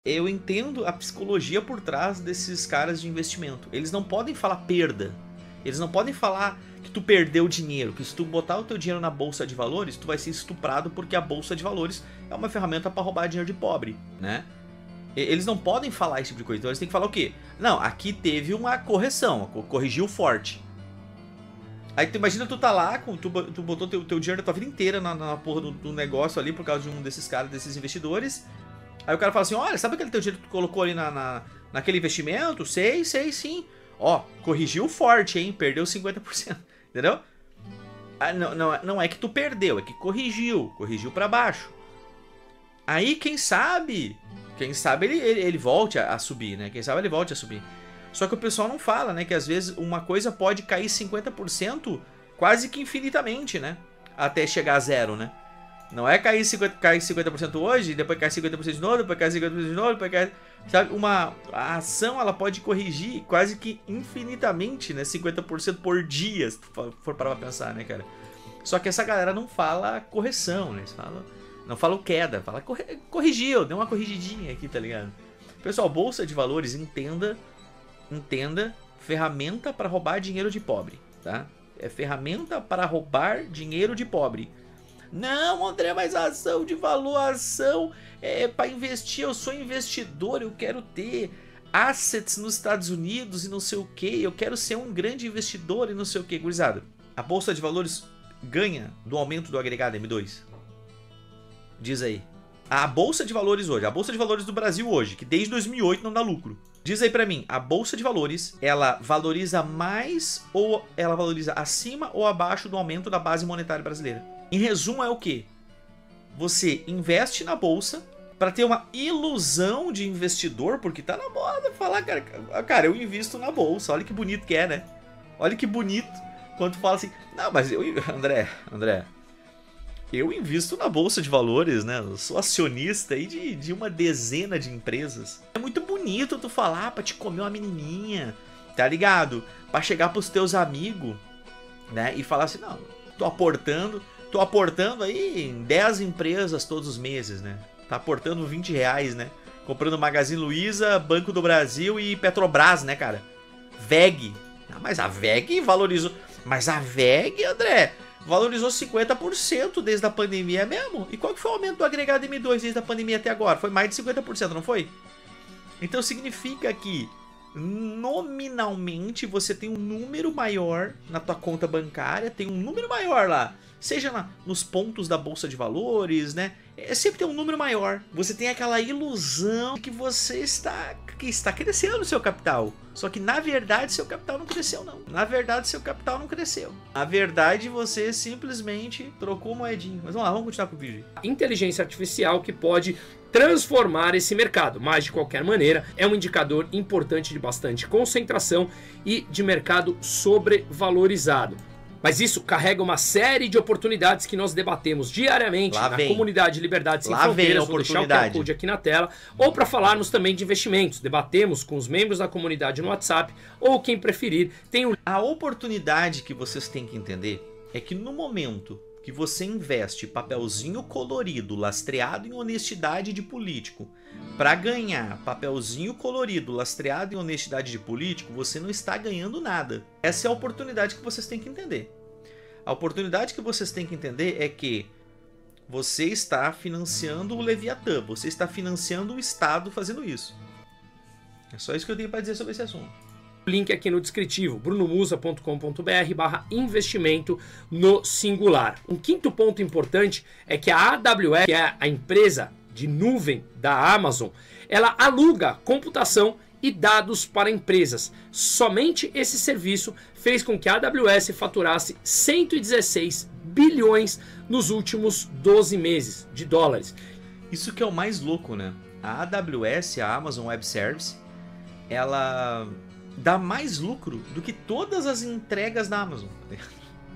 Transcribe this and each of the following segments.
Eu entendo a psicologia por trás desses caras de investimento. Eles não podem falar perda. Eles não podem falar que tu perdeu dinheiro, que se tu botar o teu dinheiro na bolsa de valores, tu vai ser estuprado porque a bolsa de valores é uma ferramenta para roubar dinheiro de pobre, né? Eles não podem falar esse tipo de coisa. Então eles têm que falar o quê? Não, aqui teve uma correção, corrigiu forte. Aí tu imagina tu tá lá, tu botou teu dinheiro da tua vida inteira na porra do negócio ali por causa de um desses caras, desses investidores. Aí o cara fala assim, olha, sabe aquele teu dinheiro que tu colocou ali naquele investimento? Sei sim. Ó, corrigiu forte, hein? Perdeu 50%. Entendeu? Ah, não é que tu perdeu, é que corrigiu pra baixo. Aí quem sabe ele volte a subir, né? Quem sabe ele volte a subir. Só que o pessoal não fala, né? Que às vezes uma coisa pode cair 50% quase que infinitamente, né? Até chegar a zero, né? Não é cair 50% hoje, depois cai 50% de novo, depois cai 50% de novo, depois cai... Sabe, a ação ela pode corrigir quase que infinitamente, né? 50% por dia, se tu for parar pra pensar, né, cara? Só que essa galera não fala correção, né? Não fala queda, fala corrigiu, deu uma corrigidinha aqui, tá ligado? Pessoal, bolsa de valores, entenda, ferramenta para roubar dinheiro de pobre, tá? É ferramenta para roubar dinheiro de pobre. Não, André, mas a ação de valor, a ação é para investir, eu sou investidor, eu quero ter assets nos Estados Unidos e não sei o que, eu quero ser um grande investidor e não sei o que, gurizada. A bolsa de valores ganha do aumento do agregado M2? Diz aí. A bolsa de valores hoje, a bolsa de valores do Brasil hoje, que desde 2008 não dá lucro. Diz aí pra mim, a bolsa de valores, ela valoriza mais ou ela valoriza acima ou abaixo do aumento da base monetária brasileira? Em resumo, é o quê? Você investe na bolsa para ter uma ilusão de investidor, porque tá na moda falar, cara, eu invisto na bolsa, olha que bonito que é, né? Olha que bonito quando tu fala assim, não, mas André, eu invisto na bolsa de valores, né? Eu sou acionista aí de uma dezena de empresas. É muito bonito tu falar pra te comer uma menininha, tá ligado? Pra chegar pros teus amigos, né? E falar assim, não, tô aportando aí em 10 empresas todos os meses, né? Tá aportando R$20, né? Comprando Magazine Luiza, Banco do Brasil e Petrobras, né, cara? VEG. Não, mas a VEG valorizou. Mas a VEG, André, valorizou 50% desde a pandemia mesmo. E qual que foi o aumento do agregado M2 desde a pandemia até agora? Foi mais de 50%, não foi? Então significa que nominalmente você tem um número maior na tua conta bancária, tem um número maior lá, seja nos pontos da bolsa de valores, né? Sempre tem um número maior. Você tem aquela ilusão de que você está crescendo o seu capital. Só que na verdade seu capital não cresceu, não. Na verdade seu capital não cresceu. Na verdade você simplesmente trocou moedinha. Mas vamos lá, vamos continuar com o vídeo. Inteligência artificial que pode transformar esse mercado, mas de qualquer maneira é um indicador importante de bastante concentração e de mercado sobrevalorizado. Mas isso carrega uma série de oportunidades que nós debatemos diariamente na comunidade Liberdade Sem Fronteiras. Vou deixar o QR Code aqui na tela. Ou para falarmos também de investimentos. Debatemos com os membros da comunidade no WhatsApp. Ou quem preferir, tem o... A oportunidade que vocês têm que entender é que no momento que você investe papelzinho colorido, lastreado em honestidade de político, para ganhar papelzinho colorido, lastreado em honestidade de político, você não está ganhando nada. Essa é a oportunidade que vocês têm que entender. A oportunidade que vocês têm que entender é que você está financiando o Leviatã, você está financiando o Estado fazendo isso. É só isso que eu tenho para dizer sobre esse assunto. Link aqui no descritivo, brunomusa.com.br/investimento no singular. Um quinto ponto importante é que a AWS, que é a empresa de nuvem da Amazon, ela aluga computação e dados para empresas. Somente esse serviço fez com que a AWS faturasse 116 bilhões nos últimos 12 meses de dólares. Isso que é o mais louco, né? A AWS, a Amazon Web Service, ela dá mais lucro do que todas as entregas da Amazon.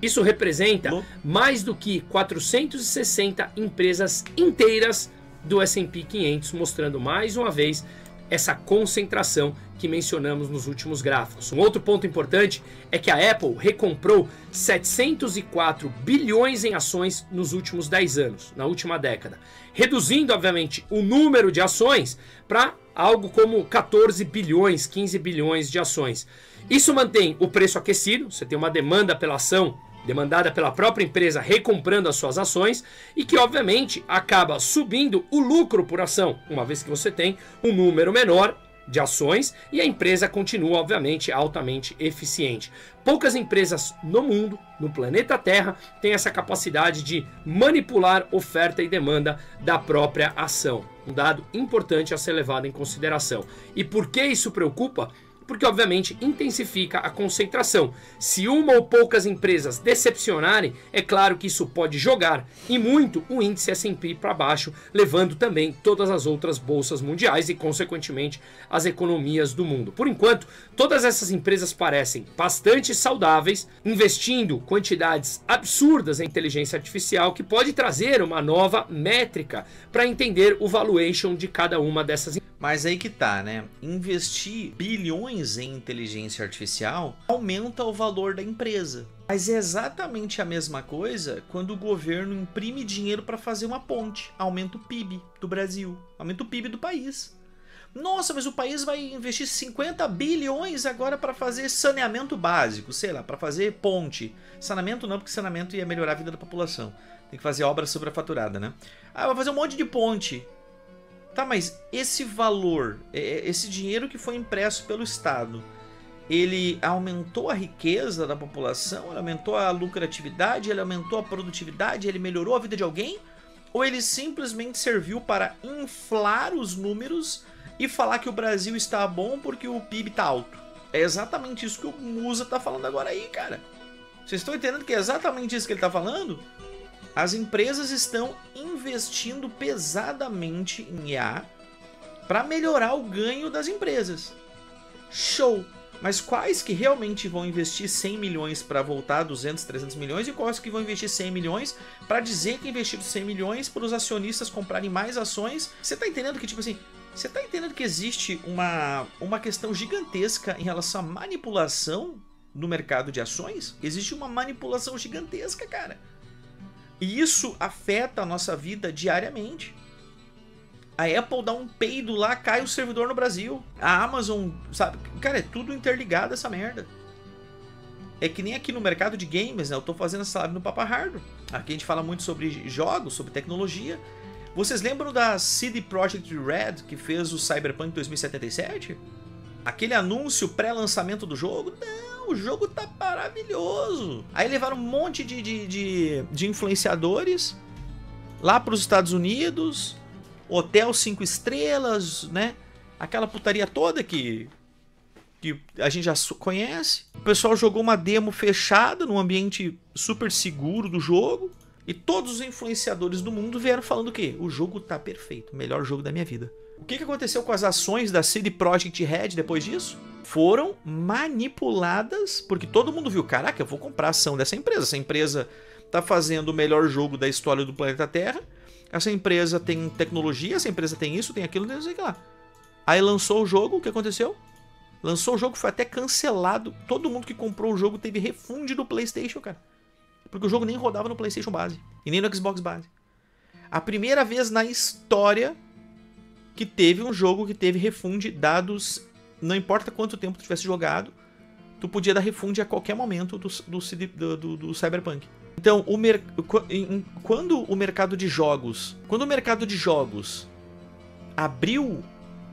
Isso representa mais do que 460 empresas inteiras do S&P 500, mostrando mais uma vez essa concentração que mencionamos nos últimos gráficos. Um outro ponto importante é que a Apple recomprou 704 bilhões em ações nos últimos 10 anos, na última década, reduzindo, obviamente, o número de ações para algo como 14 bilhões, 15 bilhões de ações. Isso mantém o preço aquecido, você tem uma demanda pela ação, demandada pela própria empresa recomprando as suas ações e que obviamente acaba subindo o lucro por ação, uma vez que você tem um número menor de ações e a empresa continua obviamente altamente eficiente. Poucas empresas no mundo, no planeta Terra, têm essa capacidade de manipular oferta e demanda da própria ação. Um dado importante a ser levado em consideração. E por que isso preocupa? Porque obviamente intensifica a concentração. Se uma ou poucas empresas decepcionarem, é claro que isso pode jogar e muito o índice S&P para baixo, levando também todas as outras bolsas mundiais e consequentemente as economias do mundo. Por enquanto, todas essas empresas parecem bastante saudáveis, investindo quantidades absurdas em inteligência artificial que pode trazer uma nova métrica para entender o valuation de cada uma dessas empresas. Mas aí que tá, né? Investir bilhões em inteligência artificial aumenta o valor da empresa. Mas é exatamente a mesma coisa quando o governo imprime dinheiro para fazer uma ponte. Aumenta o PIB do Brasil, aumenta o PIB do país. Nossa, mas o país vai investir 50 bilhões agora para fazer saneamento básico, sei lá, para fazer ponte. Saneamento não, porque saneamento ia melhorar a vida da população. Tem que fazer obra sobrefaturada, né? Ah, vai fazer um monte de ponte. Tá, mas esse valor, esse dinheiro que foi impresso pelo Estado, ele aumentou a riqueza da população, ele aumentou a lucratividade, ele aumentou a produtividade, ele melhorou a vida de alguém? Ou ele simplesmente serviu para inflar os números e falar que o Brasil está bom porque o PIB está alto? É exatamente isso que o Musa está falando agora aí, cara. Vocês estão entendendo que é exatamente isso que ele está falando? As empresas estão investindo pesadamente em IA para melhorar o ganho das empresas. Show! Mas quais que realmente vão investir 100 milhões para voltar a 200, 300 milhões e quais que vão investir 100 milhões para dizer que investiram 100 milhões para os acionistas comprarem mais ações? Você está entendendo que, tipo assim, você está entendendo que existe uma questão gigantesca em relação à manipulação no mercado de ações? Existe uma manipulação gigantesca, cara. E isso afeta a nossa vida diariamente. A Apple dá um peido lá, cai o servidor no Brasil. A Amazon, sabe? Cara, é tudo interligado essa merda. É que nem aqui no mercado de games, né? Eu tô fazendo essa live no Papa Hardware. Aqui a gente fala muito sobre jogos, sobre tecnologia. Vocês lembram da CD Projekt Red que fez o Cyberpunk 2077? Aquele anúncio pré-lançamento do jogo? Não, o jogo tá maravilhoso. Aí levaram um monte de influenciadores lá para os Estados Unidos, hotel 5 estrelas, né? Aquela putaria toda que a gente já conhece. O pessoal jogou uma demo fechada num ambiente super seguro do jogo. E todos os influenciadores do mundo vieram falando o quê? O jogo tá perfeito, o melhor jogo da minha vida. O que aconteceu com as ações da CD Projekt Red depois disso? Foram manipuladas, porque todo mundo viu, caraca, eu vou comprar a ação dessa empresa. Essa empresa tá fazendo o melhor jogo da história do planeta Terra. Essa empresa tem tecnologia, essa empresa tem isso, tem aquilo, não sei o que lá. Aí lançou o jogo, o que aconteceu? Lançou o jogo, foi até cancelado. Todo mundo que comprou o jogo teve refund do PlayStation, cara. Porque o jogo nem rodava no PlayStation base. E nem no Xbox base. A primeira vez na história que teve um jogo que teve refund dados... Não importa quanto tempo tu tivesse jogado, tu podia dar refund a qualquer momento do Cyberpunk. Então, quando o mercado de jogos abriu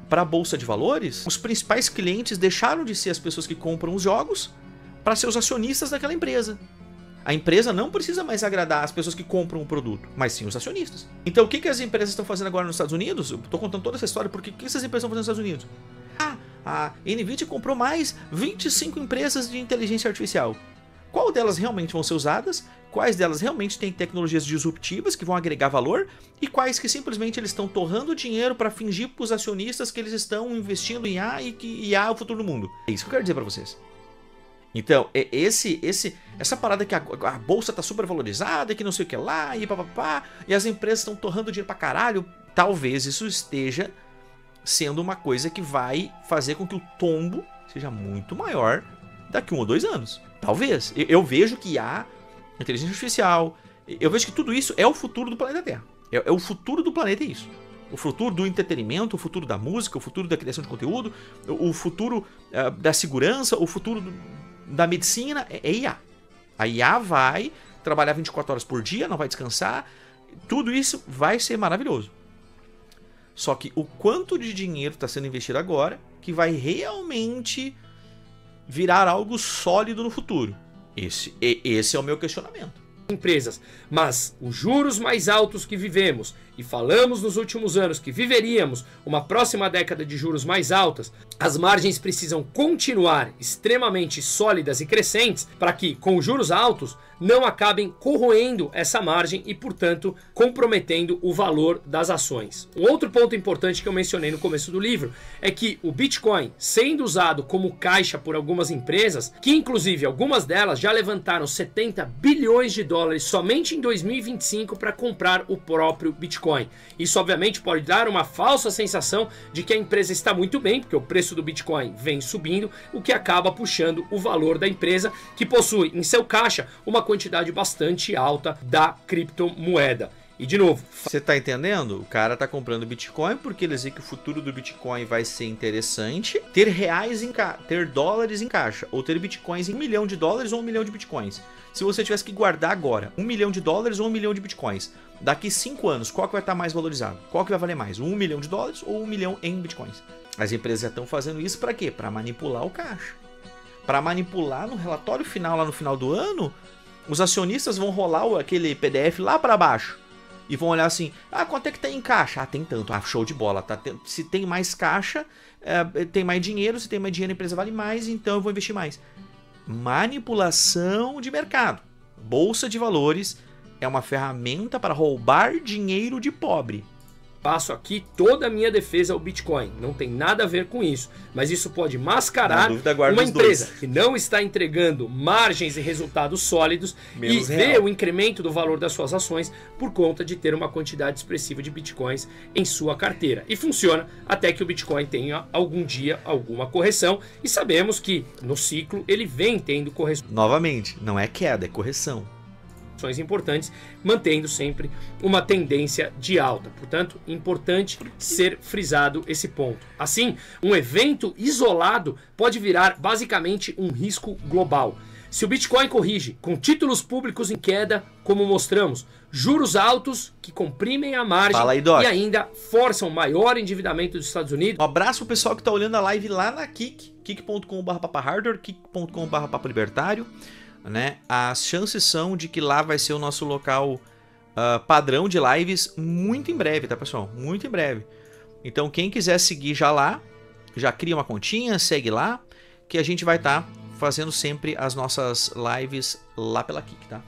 para a bolsa de valores, os principais clientes deixaram de ser as pessoas que compram os jogos para ser os acionistas daquela empresa. A empresa não precisa mais agradar as pessoas que compram o produto, mas sim os acionistas. Então o que as empresas estão fazendo agora nos Estados Unidos? Eu estou contando toda essa história porque o que essas empresas estão fazendo nos Estados Unidos? A NVIDIA comprou mais 25 empresas de inteligência artificial. Qual delas realmente vão ser usadas? Quais delas realmente têm tecnologias disruptivas que vão agregar valor? E quais que simplesmente eles estão torrando dinheiro para fingir para os acionistas que eles estão investindo em IA e que IA é o futuro do mundo? É isso que eu quero dizer para vocês. Então, essa parada que a bolsa tá super valorizada, que não sei o que lá, e papapá, e as empresas estão torrando dinheiro pra caralho, talvez isso esteja sendo uma coisa que vai fazer com que o tombo seja muito maior daqui 1 ou 2 anos. Talvez. Eu vejo que há inteligência artificial, eu vejo que tudo isso é o futuro do planeta Terra. É o futuro do planeta, é isso. O futuro do entretenimento, o futuro da música, o futuro da criação de conteúdo, o futuro da segurança, o futuro da medicina é IA. A IA vai trabalhar 24 horas por dia, não vai descansar. Tudo isso vai ser maravilhoso. Só que o quanto de dinheiro está sendo investido agora que vai realmente virar algo sólido no futuro? Esse é o meu questionamento. Empresas, mas os juros mais altos que vivemos, e falamos nos últimos anos que viveríamos uma próxima década de juros mais altas, as margens precisam continuar extremamente sólidas e crescentes para que, com juros altos, não acabem corroendo essa margem e, portanto, comprometendo o valor das ações. Um outro ponto importante que eu mencionei no começo do livro é que o Bitcoin, sendo usado como caixa por algumas empresas, que inclusive algumas delas já levantaram 70 bilhões de dólares somente em 2025 para comprar o próprio Bitcoin. Isso obviamente pode dar uma falsa sensação de que a empresa está muito bem, porque o preço do Bitcoin vem subindo, o que acaba puxando o valor da empresa, que possui em seu caixa uma quantidade bastante alta da criptomoeda. E de novo, você tá entendendo? O cara tá comprando Bitcoin porque ele diz que o futuro do Bitcoin vai ser interessante. Ter ter dólares em caixa, ou ter Bitcoins em $1 milhão ou 1 milhão de Bitcoins. Se você tivesse que guardar agora $1 milhão ou 1 milhão de Bitcoins, daqui 5 anos, qual que vai estar mais valorizado? Qual que vai valer mais? $1 milhão ou 1 milhão em Bitcoins? As empresas já estão fazendo isso para quê? Para manipular o caixa. Para manipular no relatório final, lá no final do ano, os acionistas vão rolar aquele PDF lá para baixo. E vão olhar assim, quanto é que tem em caixa? Tem tanto, show de bola, tá? Se tem mais caixa, tem mais dinheiro, se tem mais dinheiro a empresa vale mais, então eu vou investir mais. Manipulação de mercado. Bolsa de valores é uma ferramenta para roubar dinheiro de pobre. Passo aqui toda a minha defesa ao Bitcoin, não tem nada a ver com isso, mas isso pode mascarar uma empresa que não está entregando margens e resultados sólidos e vê o incremento do valor das suas ações por conta de ter uma quantidade expressiva de Bitcoins em sua carteira. E funciona até que o Bitcoin tenha algum dia alguma correção, e sabemos que no ciclo ele vem tendo correção. Novamente, não é queda, é correção. Importantes, mantendo sempre uma tendência de alta. Portanto, importante ser frisado esse ponto. Assim, um evento isolado pode virar basicamente um risco global. Se o Bitcoin corrige com títulos públicos em queda, como mostramos, juros altos que comprimem a margem e ainda forçam maior endividamento dos Estados Unidos. Um abraço pro pessoal que está olhando a live lá na Kik, kik.com/papahardware, kik.com/papalibertário. Né? As chances são de que lá vai ser o nosso local padrão de lives muito em breve, tá, pessoal? Muito em breve. Então, quem quiser seguir já lá, já cria uma continha, segue lá, que a gente vai estar fazendo sempre as nossas lives lá pela Kik, tá?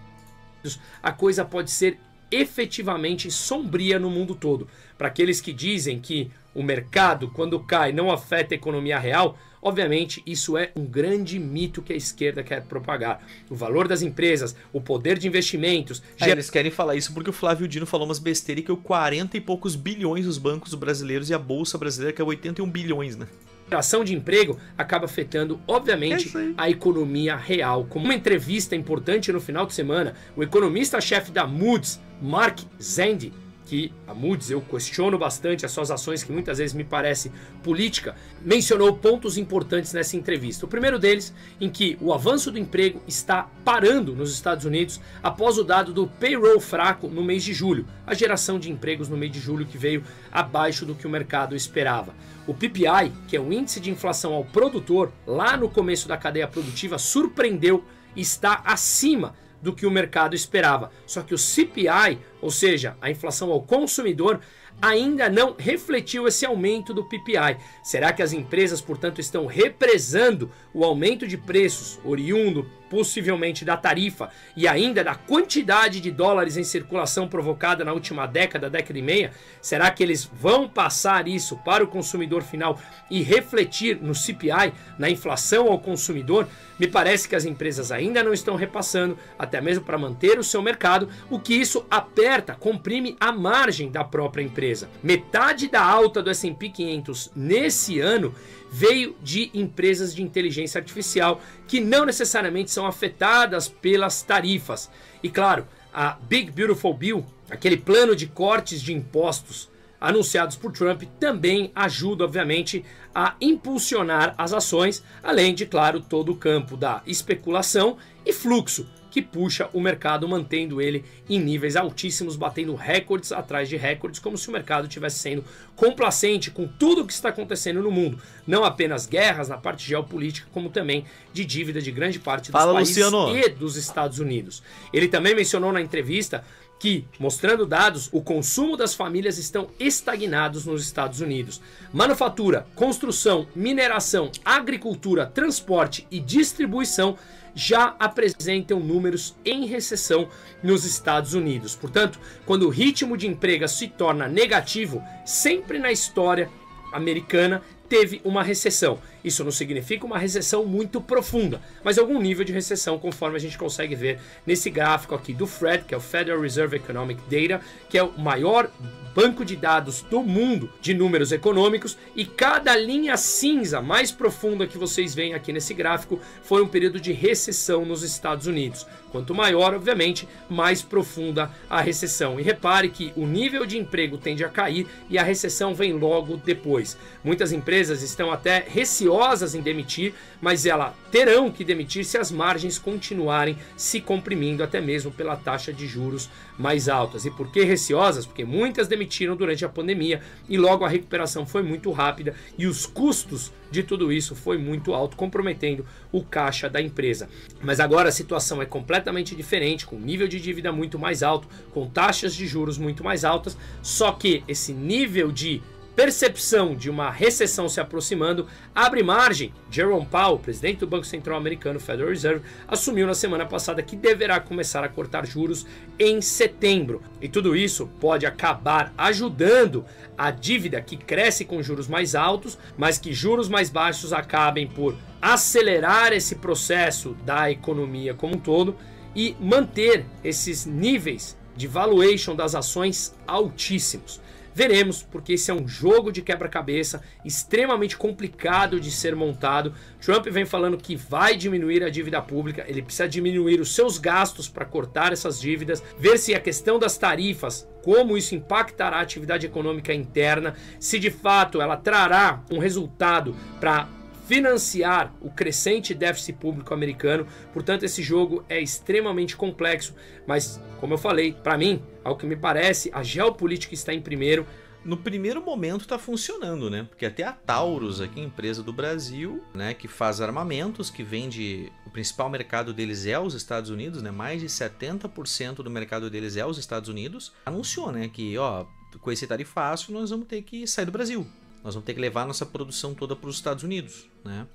A coisa pode ser efetivamente sombria no mundo todo. Para aqueles que dizem que o mercado, quando cai, não afeta a economia real, obviamente isso é um grande mito que a esquerda quer propagar. O valor das empresas, o poder de investimentos... Eles querem falar isso porque o Flávio Dino falou umas besteiras que é 40 e poucos bilhões os bancos brasileiros e a Bolsa brasileira que é 81 bilhões, né? Geração de emprego acaba afetando, obviamente, a economia real. Como uma entrevista importante no final de semana, o economista-chefe da Moody's, Mark Zandi, que a Moody's eu questiono bastante as suas ações, que muitas vezes me parece política, mencionou pontos importantes nessa entrevista. O primeiro deles, em que o avanço do emprego está parando nos Estados Unidos após o dado do payroll fraco no mês de julho, a geração de empregos no mês de julho que veio abaixo do que o mercado esperava. O PPI, que é o índice de inflação ao produtor, lá no começo da cadeia produtiva, surpreendeu e está acima do que o mercado esperava. Só que o CPI, ou seja, a inflação ao consumidor, ainda não refletiu esse aumento do PPI. Será que as empresas, portanto, estão represando o aumento de preços oriundo possivelmente da tarifa e ainda da quantidade de dólares em circulação provocada na última década e meia? Será que eles vão passar isso para o consumidor final e refletir no CPI, na inflação ao consumidor? Me parece que as empresas ainda não estão repassando, até mesmo para manter o seu mercado, o que isso aperta, comprime a margem da própria empresa. Metade da alta do S&P 500 nesse ano veio de empresas de inteligência artificial que não necessariamente são afetadas pelas tarifas. E claro, a Big Beautiful Bill, aquele plano de cortes de impostos anunciados por Trump também ajudam, obviamente, a impulsionar as ações, além de, claro, todo o campo da especulação e fluxo, que puxa o mercado, mantendo ele em níveis altíssimos, batendo recordes atrás de recordes, como se o mercado estivesse sendo complacente com tudo o que está acontecendo no mundo. Não apenas guerras na parte geopolítica, como também de dívida de grande parte dos países e dos Estados Unidos. Ele também mencionou na entrevista que, mostrando dados, o consumo das famílias estão estagnados nos Estados Unidos. Manufatura, construção, mineração, agricultura, transporte e distribuição já apresentam números em recessão nos Estados Unidos. Portanto, quando o ritmo de emprego se torna negativo, sempre na história americana teve uma recessão. Isso não significa uma recessão muito profunda, mas algum nível de recessão, conforme a gente consegue ver nesse gráfico aqui do FRED, que é o Federal Reserve Economic Data, que é o maior banco de dados do mundo de números econômicos, e cada linha cinza mais profunda que vocês veem aqui nesse gráfico foi um período de recessão nos Estados Unidos. Quanto maior, obviamente, mais profunda a recessão. E repare que o nível de emprego tende a cair e a recessão vem logo depois. Muitas empresas estão até receosas em demitir, mas elas terão que demitir se as margens continuarem se comprimindo, até mesmo pela taxa de juros mais altas. E por que receosas? Porque muitas demitiram durante a pandemia e logo a recuperação foi muito rápida e os custos de tudo isso foi muito alto, comprometendo o caixa da empresa. Mas agora a situação é completamente diferente, com nível de dívida muito mais alto, com taxas de juros muito mais altas, só que esse nível de percepção de uma recessão se aproximando abre margem. Jerome Powell, presidente do Banco Central Americano, Federal Reserve, assumiu na semana passada que deverá começar a cortar juros em setembro. E tudo isso pode acabar ajudando a dívida que cresce com juros mais altos, mas que juros mais baixos acabem por acelerar esse processo da economia como um todo e manter esses níveis de valuation das ações altíssimos. Veremos, porque esse é um jogo de quebra-cabeça extremamente complicado de ser montado. Trump vem falando que vai diminuir a dívida pública, ele precisa diminuir os seus gastos para cortar essas dívidas, ver se a questão das tarifas, como isso impactará a atividade econômica interna, se de fato ela trará um resultado para financiar o crescente déficit público americano. Portanto, esse jogo é extremamente complexo, mas, como eu falei, para mim, ao que me parece, a geopolítica está em primeiro. No primeiro momento está funcionando, né? Porque até a Taurus, aqui, empresa do Brasil, né, que faz armamentos, que vende, o principal mercado deles é os Estados Unidos, né? Mais de 70% do mercado deles é os Estados Unidos. Anunciou, né, que, ó, com esse tarifaço nós vamos ter que sair do Brasil. Nós vamos ter que levar nossa produção toda para os Estados Unidos, né?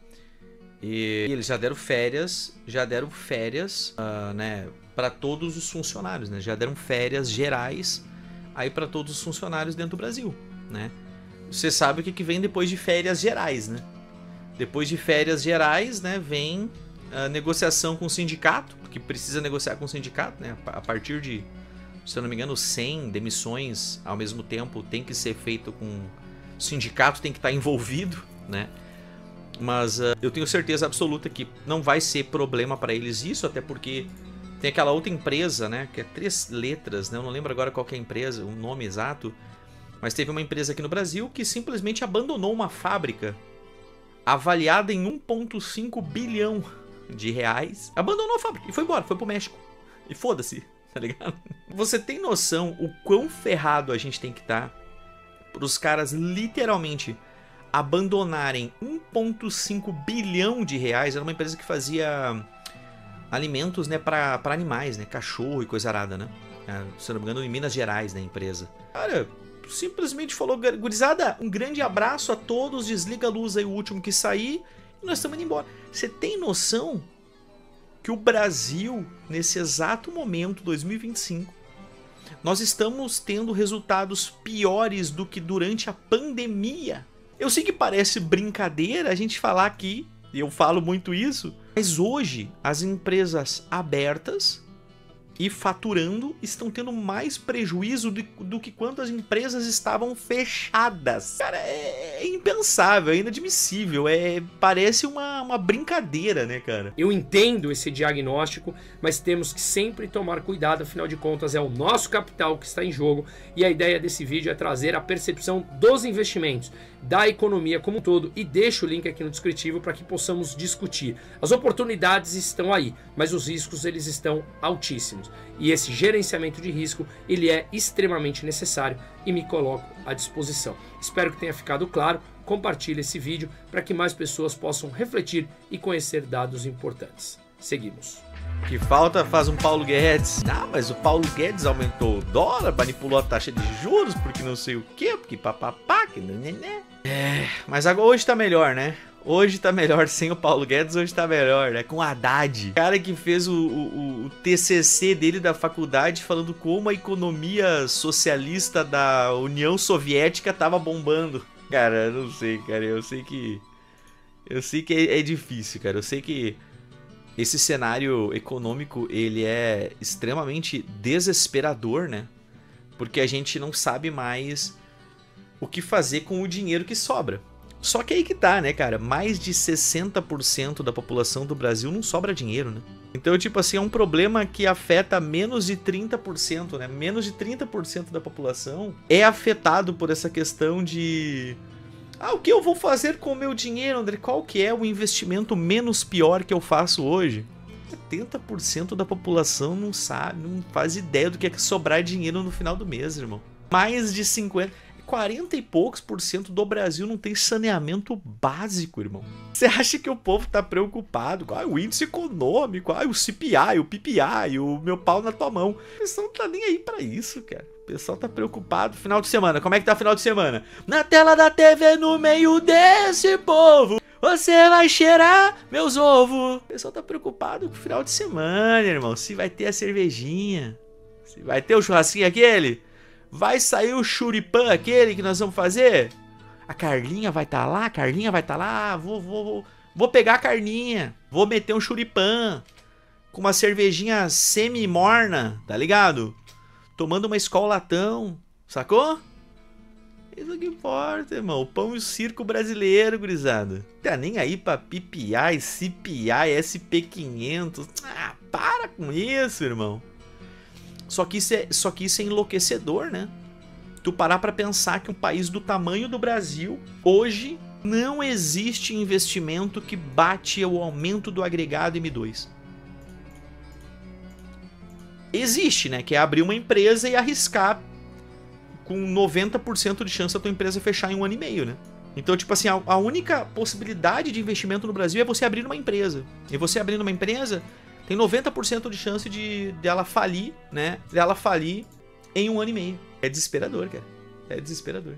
E eles já deram férias, né, para todos os funcionários, né? Já deram férias gerais aí para todos os funcionários dentro do Brasil, né? Você sabe o que vem depois de férias gerais, né? Depois de férias gerais, né, vem a negociação com o sindicato, porque precisa negociar com o sindicato, né? A partir de, se eu não me engano, 100 demissões ao mesmo tempo tem que ser feito com... O sindicato tem que estar envolvido, né? Mas eu tenho certeza absoluta que não vai ser problema para eles isso, até porque tem aquela outra empresa, né? Que é 3 letras, né? Eu não lembro agora qual que é a empresa, o nome exato. Mas teve uma empresa aqui no Brasil que simplesmente abandonou uma fábrica avaliada em 1,5 bilhão de reais. Abandonou a fábrica e foi embora, foi pro México. E foda-se, tá ligado? Você tem noção o quão ferrado a gente tem que estar para os caras literalmente abandonarem 1,5 bilhão de reais? Era uma empresa que fazia alimentos, né, para animais, né, cachorro e coisa arada, né? Se não me engano, em Minas Gerais, né, a empresa. Cara, simplesmente falou, gurizada, um grande abraço a todos, desliga a luz aí, o último que sair, e nós estamos indo embora. Você tem noção que o Brasil, nesse exato momento, 2025, nós estamos tendo resultados piores do que durante a pandemia? Eu sei que parece brincadeira a gente falar aqui, e eu falo muito isso, mas hoje as empresas abertas e faturando estão tendo mais prejuízo do que quando as empresas estavam fechadas. Cara, é impensável, é inadmissível, parece uma brincadeira, né, cara? Eu entendo esse diagnóstico, mas temos que sempre tomar cuidado, afinal de contas é o nosso capital que está em jogo e a ideia desse vídeo é trazer a percepção dos investimentos, da economia como um todo, e deixo o link aqui no descritivo para que possamos discutir. As oportunidades estão aí, mas os riscos eles estão altíssimos. E esse gerenciamento de risco ele é extremamente necessário e me coloco à disposição. Espero que tenha ficado claro. Compartilhe esse vídeo para que mais pessoas possam refletir e conhecer dados importantes. Seguimos. Que falta faz um Paulo Guedes. Ah, mas o Paulo Guedes aumentou o dólar, manipulou a taxa de juros, porque não sei o quê, porque papapá, que né. Mas agora hoje tá melhor, né? Hoje tá melhor, sem o Paulo Guedes, hoje tá melhor, né? Com o Haddad. O cara que fez o TCC dele da faculdade falando como a economia socialista da União Soviética tava bombando. Cara, eu não sei, cara. Eu sei que é difícil, cara. Eu sei que esse cenário econômico, ele é extremamente desesperador, né? Porque a gente não sabe mais o que fazer com o dinheiro que sobra. Só que aí que tá, né, cara? Mais de 60% da população do Brasil não sobra dinheiro, né? Então, tipo assim, é um problema que afeta menos de 30%, né? Menos de 30% da população é afetado por essa questão de... Ah, o que eu vou fazer com o meu dinheiro, André? Qual que é o investimento menos pior que eu faço hoje? 70% da população não sabe, não faz ideia do que é sobrar dinheiro no final do mês, irmão. Mais de 40 e poucos por cento do Brasil não tem saneamento básico, irmão. Você acha que o povo tá preocupado com o índice econômico, o CPI, o PPI, o meu pau na tua mão? O pessoal não tá nem aí pra isso, cara. O pessoal tá preocupado. Final de semana, como é que tá o final de semana? Na tela da TV, no meio desse povo, você vai cheirar meus ovos. O pessoal tá preocupado com o final de semana, irmão. Se vai ter a cervejinha, se vai ter o churrasquinho aquele, vai sair o churipã aquele que nós vamos fazer. A Carlinha vai estar lá, a Carlinha vai estar lá. Vou pegar a Carlinha, vou meter um churipã com uma cervejinha semi-morna, tá ligado? Tomando uma Skol latão, sacou? Isso que importa, irmão. O pão e o circo brasileiro, gurizada. Tá nem aí pra PPI, CPI, SP500. Ah, para com isso, irmão. Só que isso é enlouquecedor, né? Tu parar pra pensar que um país do tamanho do Brasil, hoje, não existe investimento que bate o aumento do agregado M2. Existe, né? Que é abrir uma empresa e arriscar com 90% de chance da tua empresa fechar em 1 ano e meio, né? Então, tipo assim, a única possibilidade de investimento no Brasil é você abrir uma empresa. E você abrindo uma empresa, tem 90% de chance dela falir, né? Dela falir em 1 ano e meio. É desesperador, cara. É desesperador.